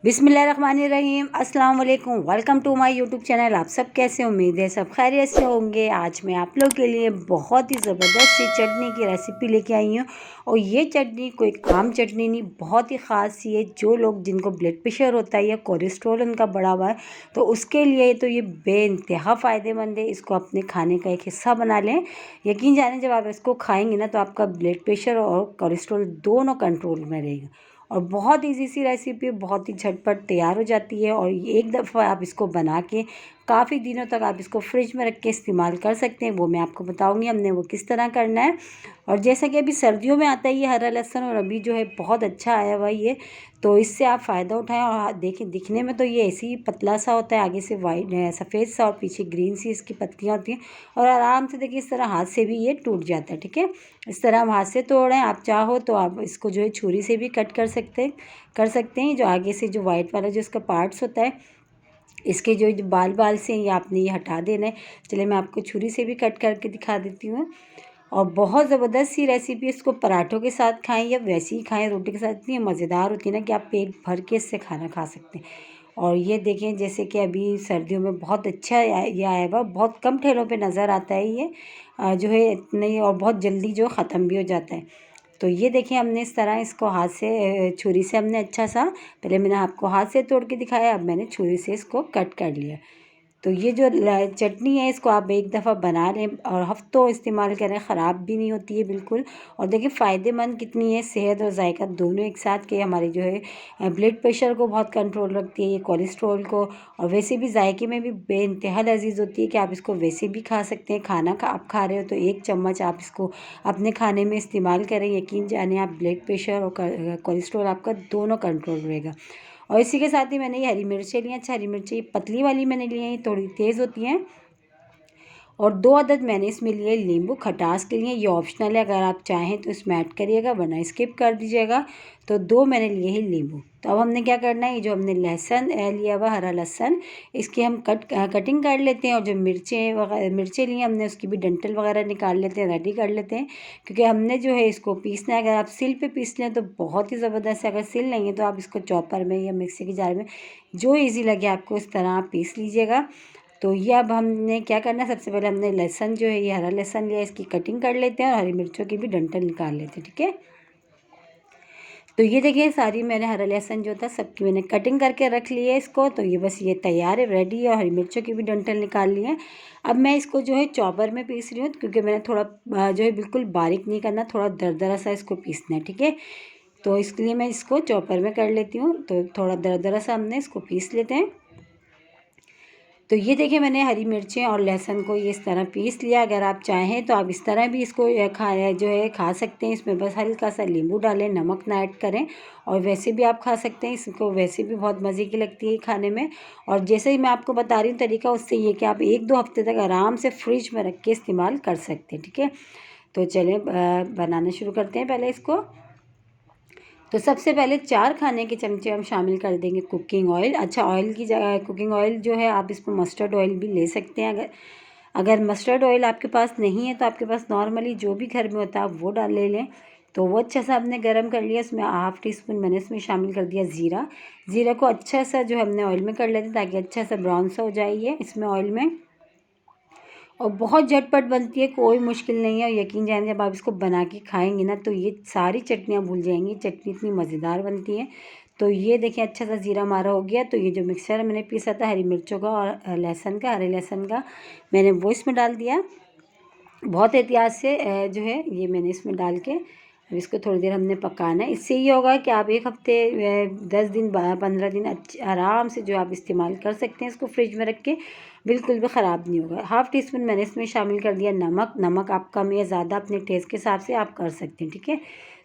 बिस्मिल्लाहिर्रहमानिर्रहीम, अस्सलाम वालेकुम। Welcome to my YouTube channel. आप सब कैसे, उम्मीद है सब खैरियत से होंगे। आज मैं आप लोग के लिए बहुत ही ज़बरदस्त सी चटनी की रेसिपी लेके आई हूँ। और ये चटनी कोई आम चटनी नहीं, बहुत ही ख़ास सी है। जो लोग जिनको ब्लड प्रेशर होता है या कोलेस्ट्रॉल उनका बढ़ा हुआ है तो उसके लिए तो ये बेइंतहा फ़ायदेमंद है। इसको अपने खाने का एक हिस्सा बना लें। यकीन जाने जब आप इसको खाएँगे ना तो आपका ब्लड प्रेशर और कोलेस्ट्रॉल दोनों कंट्रोल में रहेगा। और बहुत इजी सी रेसिपी, बहुत ही झटपट तैयार हो जाती है। और एक दफ़ा आप इसको बना के काफ़ी दिनों तक आप इसको फ्रिज में रख के इस्तेमाल कर सकते हैं। वो मैं आपको बताऊंगी हमने वो किस तरह करना है। और जैसा कि अभी सर्दियों में आता है ये हरा लहसुन, और अभी जो है बहुत अच्छा आया हुआ ये, तो इससे आप फ़ायदा उठाएं। और देखें, दिखने में तो ये ऐसे ही पतला सा होता है, आगे से वाइट सफ़ेद सा और पीछे ग्रीन सी इसकी पत्तियाँ होती हैं। और आराम से देखिए इस तरह हाथ से भी ये टूट जाता है। ठीक है, इस तरह हम हाथ से तोड़ें। आप चाहो तो आप इसको जो है छुरी से भी कट कर सकते हैं। जो आगे से जो वाइट वाला जो इसका पार्ट्स होता है, इसके जो बाल बाल से ये आपने ये हटा देना है। चलिए मैं आपको छुरी से भी कट करके दिखा देती हूँ। और बहुत ज़बरदस्त सी रेसिपी, इसको पराठों के साथ खाएं या वैसे ही खाएं, रोटी के साथ इतनी मज़ेदार होती है ना कि आप पेट भर के इससे खाना खा सकते हैं। और ये देखें, जैसे कि अभी सर्दियों में बहुत अच्छा ये आया हुआ, बहुत कम ठेलों पे नज़र आता है ये जो है इतने, और बहुत जल्दी जो ख़त्म भी हो जाता है। तो ये देखिए हमने इस तरह इसको हाथ से छुरी से हमने अच्छा सा, पहले मैंने आपको हाथ से तोड़ के दिखाया, अब मैंने छुरी से इसको कट कर लिया। तो ये जो चटनी है इसको आप एक दफ़ा बना लें और हफ्तों इस्तेमाल करें, ख़राब भी नहीं होती है बिल्कुल। और देखिए फ़ायदेमंद कितनी है, सेहत और जायका दोनों एक साथ के हमारे जो है ब्लड प्रेशर को बहुत कंट्रोल रखती है, ये कोलेस्ट्रॉल को। और वैसे भी जायके में भी बेइंतहा लजीज़ होती है कि आप इसको वैसे भी खा सकते हैं। आप खा रहे हो तो एक चम्मच आप इसको अपने खाने में इस्तेमाल करें, यकीन जाने आप ब्लड प्रेशर और कोलेस्ट्रॉल आपका दोनों कंट्रोल रहेगा। और इसी के साथ ही मैंने ये हरी मिर्चें ली हैं। अच्छा, हरी मिर्चें ये पतली वाली मैंने ली हैं, ये थोड़ी तेज़ होती हैं। और 2 अदद मैंने इसमें लिए नींबू, खटास के लिए। ये ऑप्शनल है, अगर आप चाहें तो इसमें ऐड करिएगा वरना स्किप कर दीजिएगा। तो 2 मैंने लिए हैं नींबू। तो अब हमने क्या करना है, ये जो हमने लहसुन लिया हुआ हरा लहसुन, इसकी हम कटिंग कर लेते हैं। और जो मिर्चें ली हैं हमने, उसकी भी डंठल वगैरह निकाल लेते हैं, रेडी कर लेते हैं। क्योंकि हमने जो है इसको पीसना है। अगर आप सिल पे पीस लें तो बहुत ही ज़बरदस्त है, अगर सिल नहीं है तो आप इसको चॉपर में या मिक्सी के जार में, जो ईज़ी लगे आपको इस तरह आप पीस लीजिएगा। तो ये अब हमने क्या करना है, सबसे पहले हमने लहसुन जो है ये हरा लहसुन लिया, इसकी कटिंग कर लेते हैं और हरी मिर्चों की भी डंठल निकाल लेते हैं। ठीक है, तो ये देखिए सारी मैंने हरा लहसुन जो था सबकी मैंने कटिंग करके रख ली है इसको। तो ये बस ये तैयार है, रेडी है। और हरी मिर्चों की भी डंठल निकाल ली है। अब मैं इसको जो है चॉपर में पीस रही हूँ, क्योंकि मैंने थोड़ा जो है बिल्कुल बारीक नहीं करना, थोड़ा दरदरा सा इसको पीसना है। ठीक है, तो इसके लिए मैं इसको चॉपर में कर लेती हूँ। तो थोड़ा दरदरा सा हमने इसको पीस लेते हैं। तो ये देखिए मैंने हरी मिर्चें और लहसुन को ये इस तरह पीस लिया। अगर आप चाहें तो आप इस तरह भी इसको खा सकते हैं। इसमें बस हल्का सा नींबू डालें, नमक ना ऐड करें। और वैसे भी आप खा सकते हैं इसको, वैसे भी बहुत मज़े की लगती है खाने में। और जैसे ही मैं आपको बता रही हूँ तरीका, उससे ये कि आप 1-2 हफ्ते तक आराम से फ्रिज में रख के इस्तेमाल कर सकते हैं। ठीक है, तो चलें बनाना शुरू करते हैं पहले इसको। तो सबसे पहले 4 खाने के चमचे हम शामिल कर देंगे कुकिंग ऑयल। अच्छा, ऑयल की जगह कुकिंग ऑयल जो है आप इसमें मस्टर्ड ऑयल भी ले सकते हैं। अगर अगर मस्टर्ड ऑयल आपके पास नहीं है तो आपके पास नॉर्मली जो भी घर में होता है आप वो डाल ले लें। तो वो अच्छा सा हमने गर्म कर लिया, इसमें ½ टीस्पून मैंने इसमें शामिल कर दिया ज़ीरा। ज़ीरा को अच्छा सा जो हमने ऑयल में कर लेते हैं ताकि अच्छा सा ब्राउन सा हो जाए ये इसमें ऑयल में। और बहुत झटपट बनती है, कोई मुश्किल नहीं है। और यकीन जानिए जब आप इसको बना के खाएंगे ना तो ये सारी चटनियाँ भूल जाएंगी, चटनी इतनी मज़ेदार बनती है। तो ये देखिए अच्छा सा ज़ीरा हमारा हो गया। तो ये जो मिक्सर मैंने पीसा था हरी मिर्चों का और लहसुन का, हरे लहसुन का, मैंने वो इसमें डाल दिया। बहुत एहतियात से जो है ये मैंने इसमें डाल के अब इसको थोड़ी देर हमने पकाना है। इससे ये होगा कि आप 1 हफ्ते 10 दिन 15 दिन आराम से जो आप इस्तेमाल कर सकते हैं इसको फ्रिज में रख के, बिल्कुल भी ख़राब नहीं होगा। ½ टीस्पून मैंने इसमें शामिल कर दिया नमक। नमक आप कम या ज़्यादा अपने टेस्ट के हिसाब से आप कर सकते हैं। ठीक है,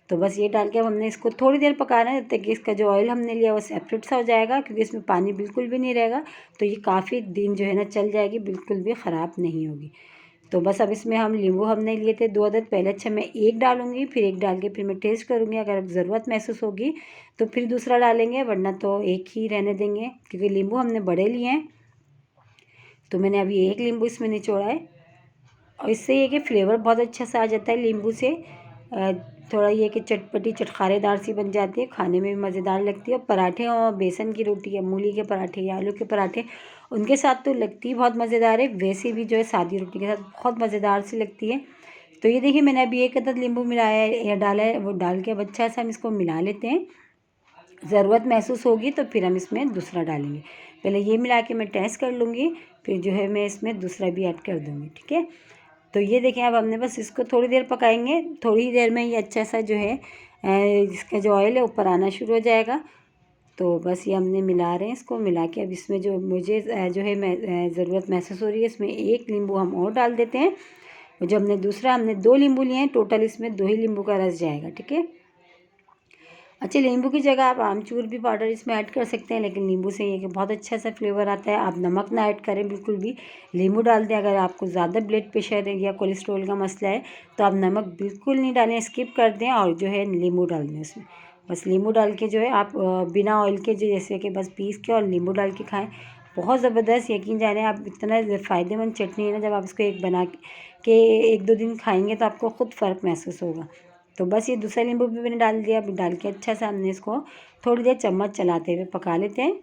तो बस ये डाल के अब हमने इसको थोड़ी देर पकाना है, जब तक कि इसका जो ऑयल हमने लिया वो सेपरेट सा हो जाएगा, क्योंकि इसमें पानी बिल्कुल भी नहीं रहेगा। तो ये काफ़ी दिन जो है ना चल जाएगी, बिल्कुल भी ख़राब नहीं होगी। तो बस अब इसमें हम नींबू हमने लिए थे 2 अदद, पहले अच्छा मैं 1 डालूँगी, फिर 1 डाल के फिर मैं टेस्ट करूँगी। अगर ज़रूरत महसूस होगी तो फिर दूसरा डालेंगे, वरना तो 1 ही रहने देंगे, क्योंकि नींबू हमने बड़े लिए हैं। तो मैंने अभी 1 नींबू इसमें निचोड़ा है। और इससे ये कि फ्लेवर बहुत अच्छा सा आ जाता है नींबू से। थोड़ा ये कि चटपटी चटखारेदार सी बन जाती है, खाने में भी मज़ेदार लगती है। और पराठे और बेसन की रोटी या मूली के पराठे या आलू के पराठे, उनके साथ तो लगती ही बहुत मज़ेदार है, वैसे भी जो है सादी रोटी के साथ बहुत मज़ेदार सी लगती है। तो ये देखिए मैंने अभी एक अदद नींबू मिलाया है या डाला है, वो डाल के अब अच्छा सा हम इसको मिला लेते हैं। ज़रूरत महसूस होगी तो फिर हम इसमें दूसरा डालेंगे। पहले ये मिला के मैं टेस्ट कर लूँगी, फिर जो है मैं इसमें दूसरा भी ऐड कर दूँगी, ठीक है। तो ये देखें अब हमने बस इसको थोड़ी देर पकाएंगे, थोड़ी ही देर में ये अच्छा सा जो है इसका जो ऑयल है ऊपर आना शुरू हो जाएगा। तो बस ये हमने मिला रहे हैं, इसको मिला के अब इसमें जो मुझे जो है मैं ज़रूरत महसूस हो रही है, इसमें एक नींबू हम और डाल देते हैं। जो हमने 2 नींबू लिए हैं, टोटल इसमें 2 ही नींबू का रस जाएगा, ठीक है। अच्छा, नींबू की जगह आप आमचूर भी पाउडर इसमें ऐड कर सकते हैं, लेकिन नींबू से ये कि बहुत अच्छा सा फ्लेवर आता है। आप नमक ना ऐड करें बिल्कुल भी, नींबू डाल दें। अगर आपको ज़्यादा ब्लड प्रेशर है या कोलेस्ट्रॉल का मसला है तो आप नमक बिल्कुल नहीं डालें, स्किप कर दें और जो है नींबू डाल दें उसमें। बस नींबू डाल के जो है आप बिना ऑयल के जो जैसे कि बस पीस के और नींबू डाल के खाएँ, बहुत ज़बरदस्त। यकीन जाने आप इतना फ़ायदेमंद चटनी है ना, जब आप इसको एक बना के 1-2 दिन खाएँगे तो आपको ख़ुद फ़र्क महसूस होगा। तो बस ये दूसरा नींबू भी मैंने डाल दिया। अभी डाल के अच्छा सा हमने इसको थोड़ी देर चम्मच चलाते हुए पका लेते हैं।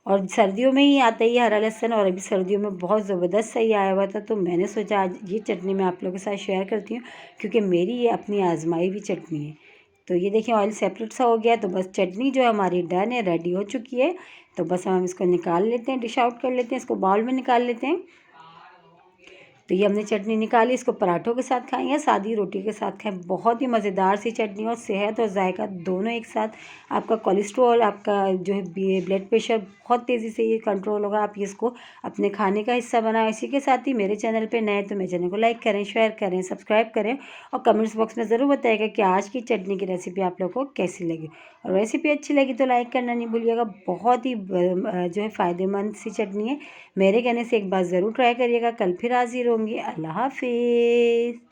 और सर्दियों में ही आता है ये हरा लहसुन, और अभी सर्दियों में बहुत ज़बरदस्त सही आया हुआ था, तो मैंने सोचा आज ये चटनी मैं आप लोगों के साथ शेयर करती हूँ, क्योंकि मेरी ये अपनी आजमाई हुई चटनी है। तो ये देखिए ऑयल सेपरेट सा हो गया, तो बस चटनी जो है हमारी डन है, रेडी हो चुकी है। तो बस हम इसको निकाल लेते हैं, डिश आउट कर लेते हैं, इसको बाउल में निकाल लेते हैं। तो ये हमने चटनी निकाली, इसको पराठों के साथ खाएं या सादी रोटी के साथ खाएं, बहुत ही मज़ेदार सी चटनी, और सेहत और जायका दोनों एक साथ। आपका कोलेस्ट्रॉल, आपका जो है ब्लड प्रेशर बहुत तेज़ी से ये कंट्रोल होगा। आप इसको अपने खाने का हिस्सा बनाएं। इसी के साथ ही मेरे चैनल पे नए तो मेरे चैनल को लाइक करें, शेयर करें, सब्सक्राइब करें, और कमेंट्स बॉक्स में ज़रूर बताइएगा कि आज की चटनी की रेसिपी आप लोगों को कैसी लगी। और रेसिपी अच्छी लगी तो लाइक करना नहीं भूलिएगा। बहुत ही जो है फ़ायदेमंद सी चटनी है, मेरे कहने से एक बार ज़रूर ट्राई करिएगा। कल फिर हाज़िर होंगी। अल्लाह हाफ़िज़।